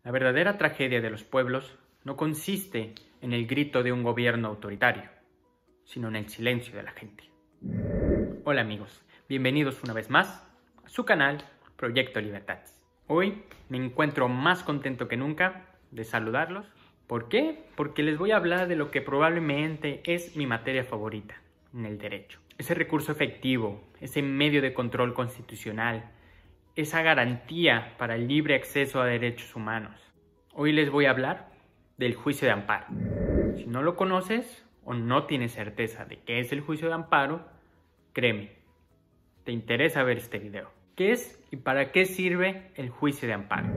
La verdadera tragedia de los pueblos no consiste en el grito de un gobierno autoritario, sino en el silencio de la gente. Hola amigos, bienvenidos una vez más a su canal Proyecto Libertad. Hoy me encuentro más contento que nunca de saludarlos. ¿Por qué? Porque les voy a hablar de lo que probablemente es mi materia favorita, en el derecho. Ese recurso efectivo, ese medio de control constitucional, esa garantía para el libre acceso a derechos humanos. Hoy les voy a hablar del juicio de amparo. Si no lo conoces o no tienes certeza de qué es el juicio de amparo, créeme, te interesa ver este video. ¿Qué es y para qué sirve el juicio de amparo?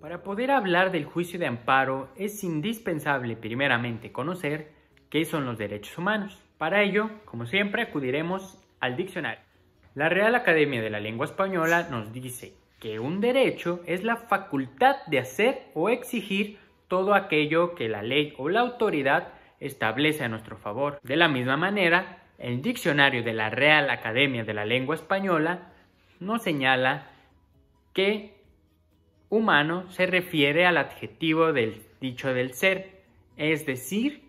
Para poder hablar del juicio de amparo es indispensable primeramente conocer qué son los derechos humanos. Para ello, como siempre, acudiremos al diccionario. La Real Academia de la Lengua Española nos dice que un derecho es la facultad de hacer o exigir todo aquello que la ley o la autoridad establece a nuestro favor. De la misma manera, el diccionario de la Real Academia de la Lengua Española nos señala que humano se refiere al adjetivo del dicho del ser, es decir,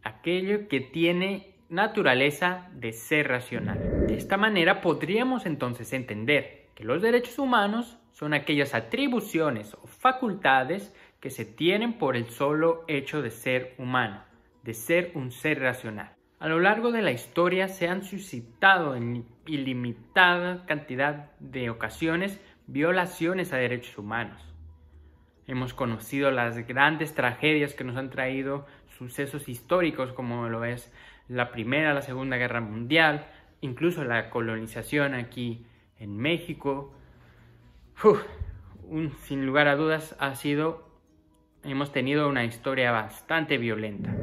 aquello que tiene naturaleza de ser racional. De esta manera podríamos entonces entender que los derechos humanos son aquellas atribuciones o facultades que se tienen por el solo hecho de ser humano, de ser un ser racional. A lo largo de la historia se han suscitado en ilimitada cantidad de ocasiones violaciones a derechos humanos. Hemos conocido las grandes tragedias que nos han traído sucesos históricos como lo es la Primera, la Segunda Guerra Mundial, incluso la colonización aquí en México. Sin lugar a dudas hemos tenido una historia bastante violenta.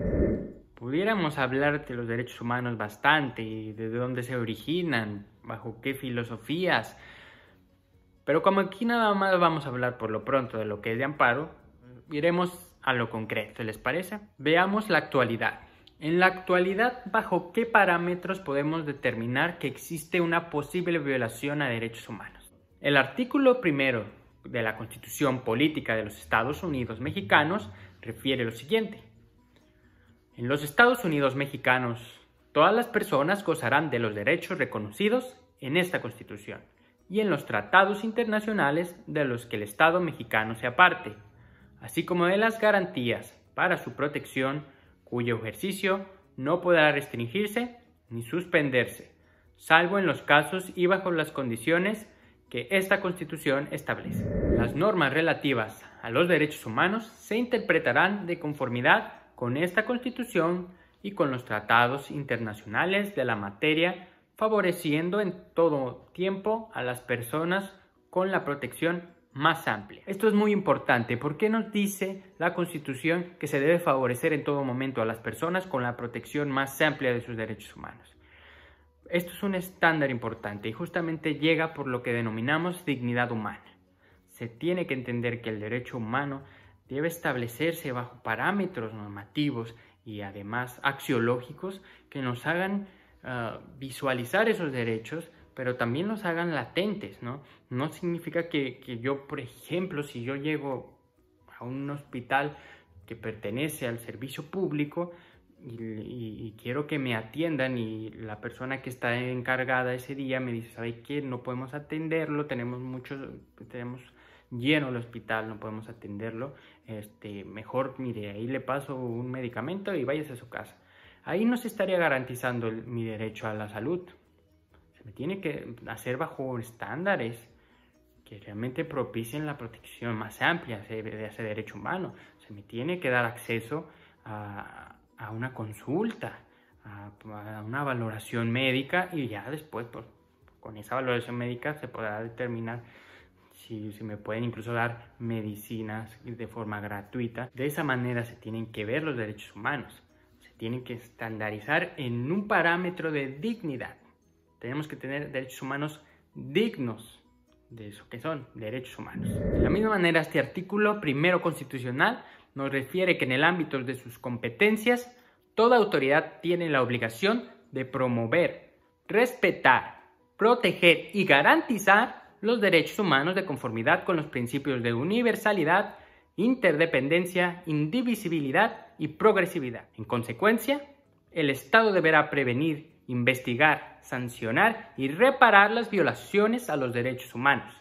Pudiéramos hablar de los derechos humanos bastante y de dónde se originan, bajo qué filosofías. Pero como aquí nada más vamos a hablar por lo pronto de lo que es de amparo, iremos a lo concreto, ¿les parece? Veamos la actualidad. En la actualidad, ¿bajo qué parámetros podemos determinar que existe una posible violación a derechos humanos? El artículo 1 de la Constitución Política de los Estados Unidos Mexicanos refiere lo siguiente. En los Estados Unidos Mexicanos, todas las personas gozarán de los derechos reconocidos en esta Constitución y en los tratados internacionales de los que el Estado mexicano se aparte, así como de las garantías para su protección, cuyo ejercicio no podrá restringirse ni suspenderse, salvo en los casos y bajo las condiciones que esta Constitución establece. Las normas relativas a los derechos humanos se interpretarán de conformidad con esta Constitución y con los tratados internacionales de la materia, favoreciendo en todo tiempo a las personas con la protección más amplia. Esto es muy importante porque nos dice la Constitución que se debe favorecer en todo momento a las personas con la protección más amplia de sus derechos humanos. Esto es un estándar importante y justamente llega por lo que denominamos dignidad humana. Se tiene que entender que el derecho humano debe establecerse bajo parámetros normativos y además axiológicos que nos hagan visualizar esos derechos, pero también los hagan latentes, ¿no? No significa que yo, por ejemplo, si yo llego a un hospital que pertenece al servicio público y quiero que me atiendan y la persona que está encargada ese día me dice, ¿sabe qué? No podemos atenderlo, tenemos lleno el hospital, no podemos atenderlo, mejor, mire, ahí le paso un medicamento y váyase a su casa. Ahí no se estaría garantizando mi derecho a la salud. Se me tiene que hacer bajo estándares que realmente propicien la protección más amplia de ese derecho humano. Se me tiene que dar acceso a una consulta, a una valoración médica y ya después, con esa valoración médica se podrá determinar si me pueden incluso dar medicinas de forma gratuita. De esa manera se tienen que ver los derechos humanos. Tienen que estandarizar en un parámetro de dignidad. Tenemos que tener derechos humanos dignos de eso que son derechos humanos. De la misma manera, este artículo 1 constitucional nos refiere que en el ámbito de sus competencias, toda autoridad tiene la obligación de promover, respetar, proteger y garantizar los derechos humanos de conformidad con los principios de universalidad, interdependencia, indivisibilidad y progresividad. En consecuencia, el Estado deberá prevenir, investigar, sancionar y reparar las violaciones a los derechos humanos,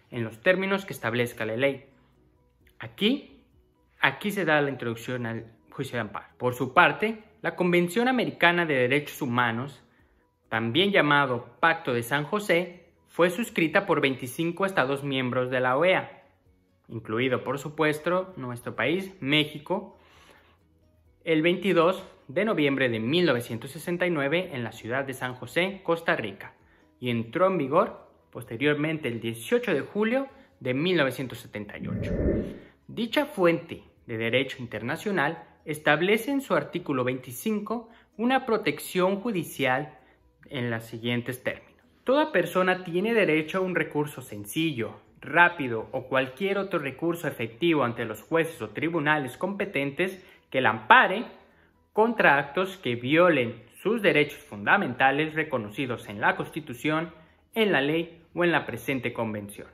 en los términos que establezca la ley. Aquí se da la introducción al juicio de amparo. Por su parte, la Convención Americana de Derechos Humanos, también llamado Pacto de San José, fue suscrita por 25 Estados miembros de la OEA, incluido por supuesto nuestro país, México, el 22 de noviembre de 1969 en la ciudad de San José, Costa Rica, y entró en vigor posteriormente el 18 de julio de 1978. Dicha fuente de derecho internacional establece en su artículo 25 una protección judicial en los siguientes términos. Toda persona tiene derecho a un recurso sencillo, rápido o cualquier otro recurso efectivo ante los jueces o tribunales competentes que la ampare contra actos que violen sus derechos fundamentales reconocidos en la Constitución, en la ley o en la presente convención,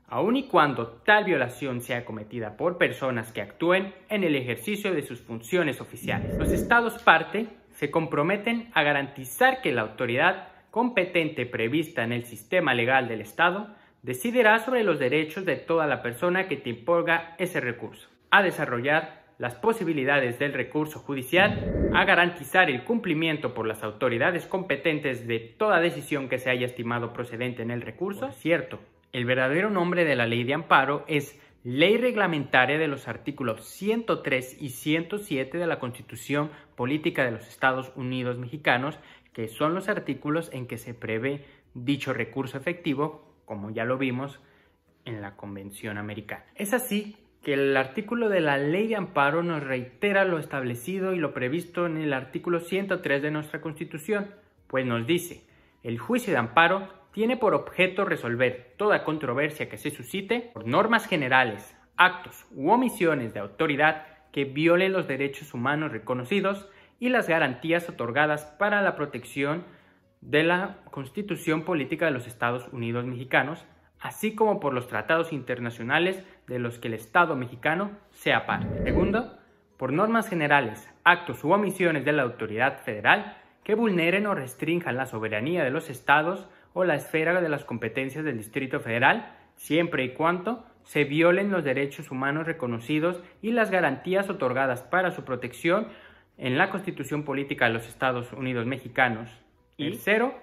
aun y cuando tal violación sea cometida por personas que actúen en el ejercicio de sus funciones oficiales. Los Estados parte se comprometen a garantizar que la autoridad competente prevista en el sistema legal del Estado decidirá sobre los derechos de toda la persona que te imponga ese recurso, a desarrollar las posibilidades del recurso judicial, a garantizar el cumplimiento por las autoridades competentes de toda decisión que se haya estimado procedente en el recurso. Por cierto, el verdadero nombre de la Ley de Amparo es Ley Reglamentaria de los artículos 103 y 107 de la Constitución Política de los Estados Unidos Mexicanos, que son los artículos en que se prevé dicho recurso efectivo, como ya lo vimos en la Convención Americana. Es así que el artículo de la Ley de Amparo nos reitera lo establecido y lo previsto en el artículo 103 de nuestra Constitución, pues nos dice: el juicio de amparo tiene por objeto resolver toda controversia que se suscite por normas generales, actos u omisiones de autoridad que violen los derechos humanos reconocidos y las garantías otorgadas para la protección de la Constitución Política de los Estados Unidos Mexicanos, así como por los tratados internacionales de los que el Estado mexicano sea parte. Segundo, por normas generales, actos u omisiones de la autoridad federal que vulneren o restrinjan la soberanía de los estados o la esfera de las competencias del Distrito Federal, siempre y cuando se violen los derechos humanos reconocidos y las garantías otorgadas para su protección en la Constitución Política de los Estados Unidos Mexicanos. Y tercero,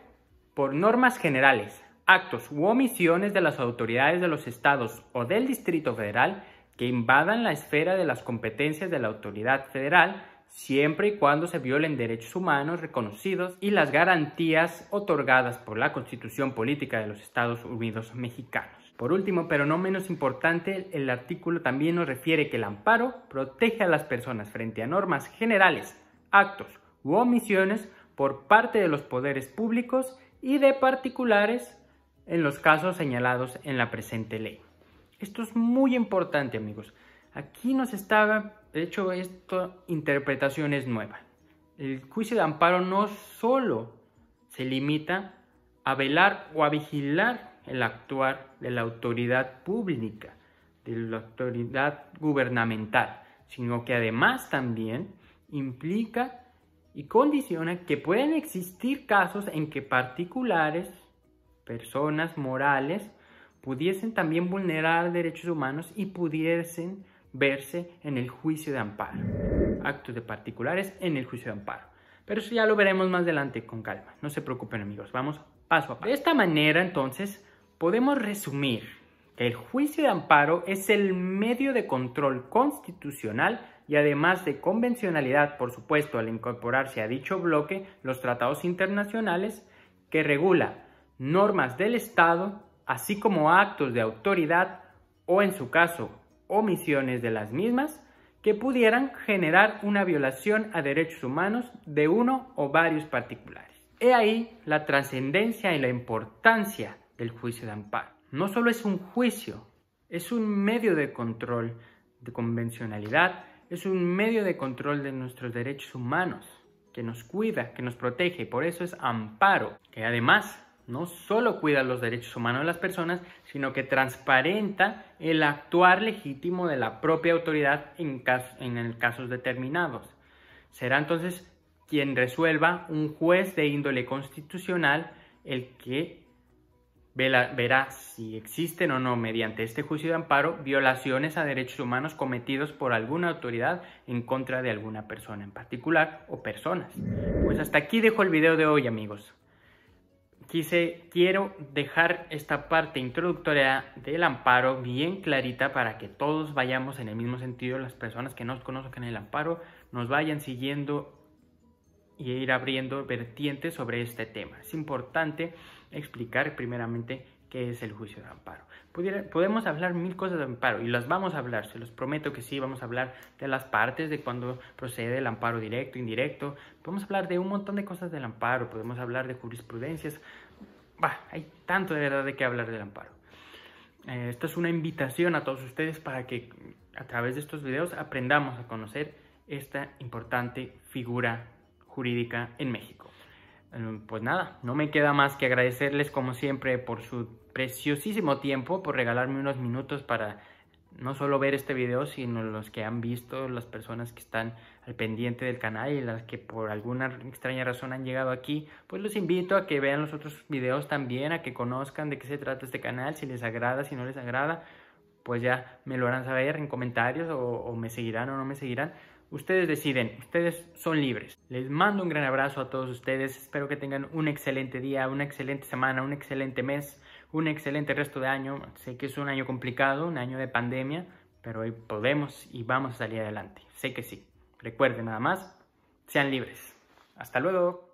por normas generales, actos u omisiones de las autoridades de los estados o del Distrito Federal que invadan la esfera de las competencias de la autoridad federal, siempre y cuando se violen derechos humanos reconocidos y las garantías otorgadas por la Constitución Política de los Estados Unidos Mexicanos. Por último, pero no menos importante, el artículo también nos refiere que el amparo protege a las personas frente a normas generales, actos u omisiones por parte de los poderes públicos y de particulares en los casos señalados en la presente ley. Esto es muy importante, amigos. Aquí nos estaba, de hecho, esta interpretación es nueva. El juicio de amparo no solo se limita a velar o a vigilar el actuar de la autoridad pública, de la autoridad gubernamental, sino que además también implica y condiciona que pueden existir casos en que particulares, personas morales, pudiesen también vulnerar derechos humanos y pudiesen verse en el juicio de amparo. Actos de particulares en el juicio de amparo. Pero eso ya lo veremos más adelante con calma. No se preocupen, amigos. Vamos paso a paso. De esta manera, entonces, podemos resumir que el juicio de amparo es el medio de control constitucional y además de convencionalidad, por supuesto, al incorporarse a dicho bloque los tratados internacionales que regula normas del Estado, así como actos de autoridad o, en su caso, omisiones de las mismas, que pudieran generar una violación a derechos humanos de uno o varios particulares. He ahí la trascendencia y la importancia del juicio de amparo. No solo es un juicio, es un medio de control de convencionalidad, es un medio de control de nuestros derechos humanos, que nos cuida, que nos protege, por eso es amparo, que además no solo cuida los derechos humanos de las personas, sino que transparenta el actuar legítimo de la propia autoridad en casos determinados. Será entonces quien resuelva un juez de índole constitucional el que verá si existen o no, mediante este juicio de amparo, violaciones a derechos humanos cometidos por alguna autoridad en contra de alguna persona en particular o personas. Pues hasta aquí dejo el video de hoy, amigos. Quiero dejar esta parte introductoria del amparo bien clarita para que todos vayamos en el mismo sentido, las personas que no conozcan el amparo nos vayan siguiendo y ir abriendo vertientes sobre este tema. Es importante explicar primeramente qué es el juicio de amparo. Podemos hablar mil cosas de amparo y las vamos a hablar, se los prometo que sí. Vamos a hablar de las partes, de cuando procede el amparo directo, indirecto. Podemos hablar de un montón de cosas del amparo, podemos hablar de jurisprudencias. Hay tanto de verdad de qué hablar del amparo. Esta es una invitación a todos ustedes para que a través de estos videos aprendamos a conocer esta importante figura jurídica en México. Pues nada, no me queda más que agradecerles como siempre por su preciosísimo tiempo, por regalarme unos minutos para no solo ver este video, sino los que han visto, las personas que están al pendiente del canal y las que por alguna extraña razón han llegado aquí. Pues los invito a que vean los otros videos también, a que conozcan de qué se trata este canal, si les agrada, si no les agrada, pues ya me lo harán saber en comentarios o me seguirán o no me seguirán. Ustedes deciden, ustedes son libres. Les mando un gran abrazo a todos ustedes. Espero que tengan un excelente día, una excelente semana, un excelente mes, un excelente resto de año. Sé que es un año complicado, un año de pandemia, pero hoy podemos y vamos a salir adelante. Sé que sí. Recuerden nada más, sean libres. Hasta luego.